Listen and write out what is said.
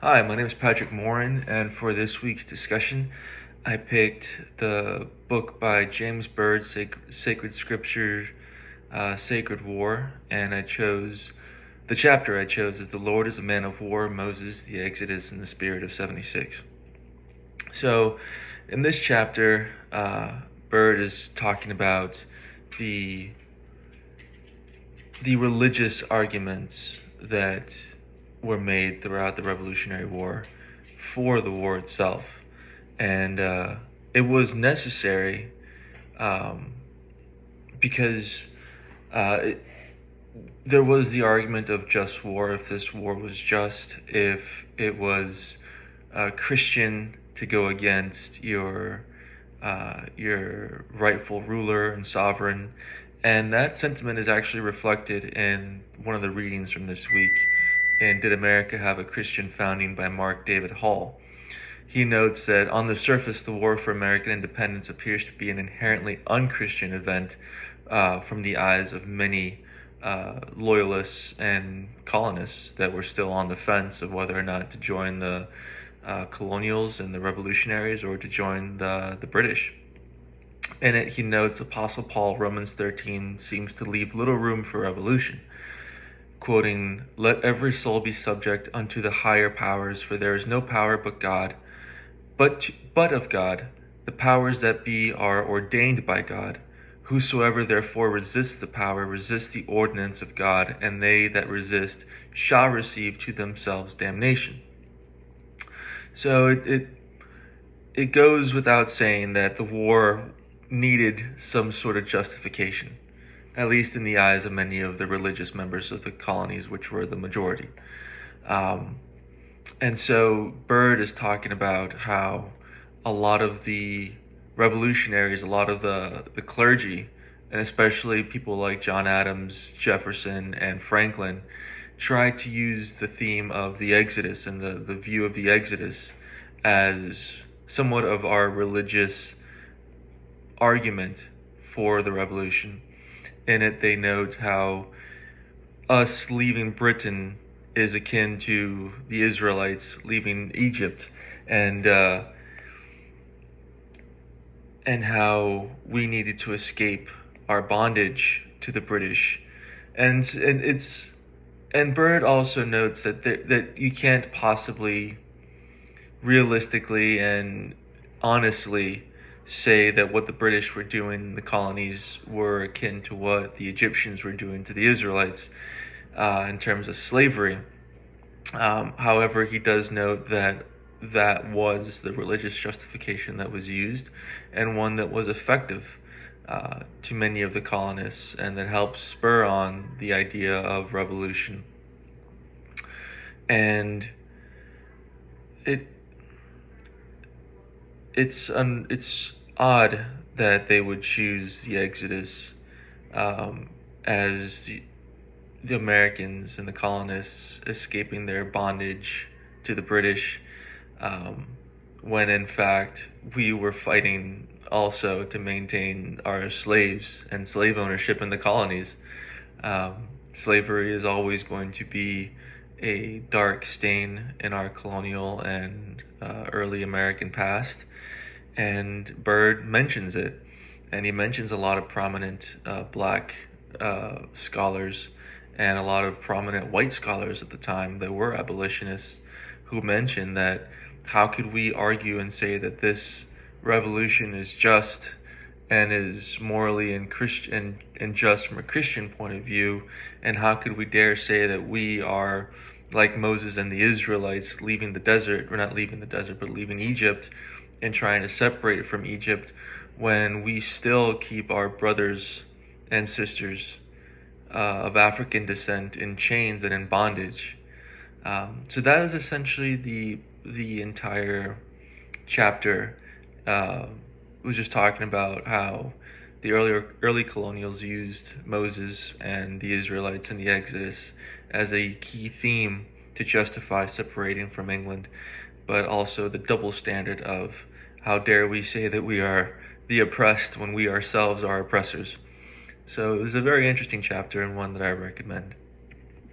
Hi, my name is Patrick Morin, and for this week's discussion, I picked the book by James Byrd, Sacred Scripture, Sacred War, and the chapter I chose is The Lord is a Man of War, Moses, the Exodus, and the Spirit of 76. So, in this chapter, Byrd is talking about the religious arguments that were made throughout the Revolutionary War for the war itself. And it was necessary um, because there was the argument of just war, if this war was just, if it was Christian to go against your rightful ruler and sovereign. And that sentiment is actually reflected in one of the readings from this week in Did America Have a Christian Founding by Mark David Hall. He notes that on the surface, the war for American independence appears to be an inherently unchristian event from the eyes of many loyalists and colonists that were still on the fence of whether or not to join the colonials and the revolutionaries or to join the British. In it, he notes Apostle Paul, Romans 13, seems to leave little room for revolution. Quoting, "Let every soul be subject unto the higher powers, for there is no power but God, but of God. The powers that be are ordained by God. Whosoever therefore resists the power resists the ordinance of God, and they that resist shall receive to themselves damnation." So it goes without saying that the war needed some sort of justification, at least in the eyes of many of the religious members of the colonies, which were the majority. And so Byrd is talking about how a lot of the revolutionaries, a lot of the clergy, and especially people like John Adams, Jefferson, and Franklin, tried to use the theme of the Exodus and the view of the Exodus as somewhat of our religious argument for the revolution. In it, they note how us leaving Britain is akin to the Israelites leaving Egypt, and how we needed to escape our bondage to the British, and Byrd also notes that you can't possibly realistically and honestly say that what the British were doing in the colonies were akin to what the Egyptians were doing to the Israelites in terms of slavery. However, he does note that that was the religious justification that was used, and one that was effective to many of the colonists, and that helped spur on the idea of revolution. And it's odd that they would choose the Exodus as the Americans and the colonists escaping their bondage to the British, when in fact we were fighting also to maintain our slaves and slave ownership in the colonies. Slavery is always going to be a dark stain in our colonial and early American past, and Byrd mentions it, and he mentions a lot of prominent black scholars and a lot of prominent white scholars at the time that were abolitionists, who mentioned that how could we argue and say that this revolution is just and is morally and Christian and just from a Christian point of view, and how could we dare say that we are like Moses and the Israelites leaving the desert, or not leaving the desert, but leaving Egypt and trying to separate from Egypt, when we still keep our brothers and sisters of African descent in chains and in bondage. So that is essentially the entire chapter. Was just talking about how the early colonials used Moses and the Israelites in the Exodus as a key theme to justify separating from England, but also the double standard of how dare we say that we are the oppressed when we ourselves are oppressors. So it was a very interesting chapter, and one that I recommend.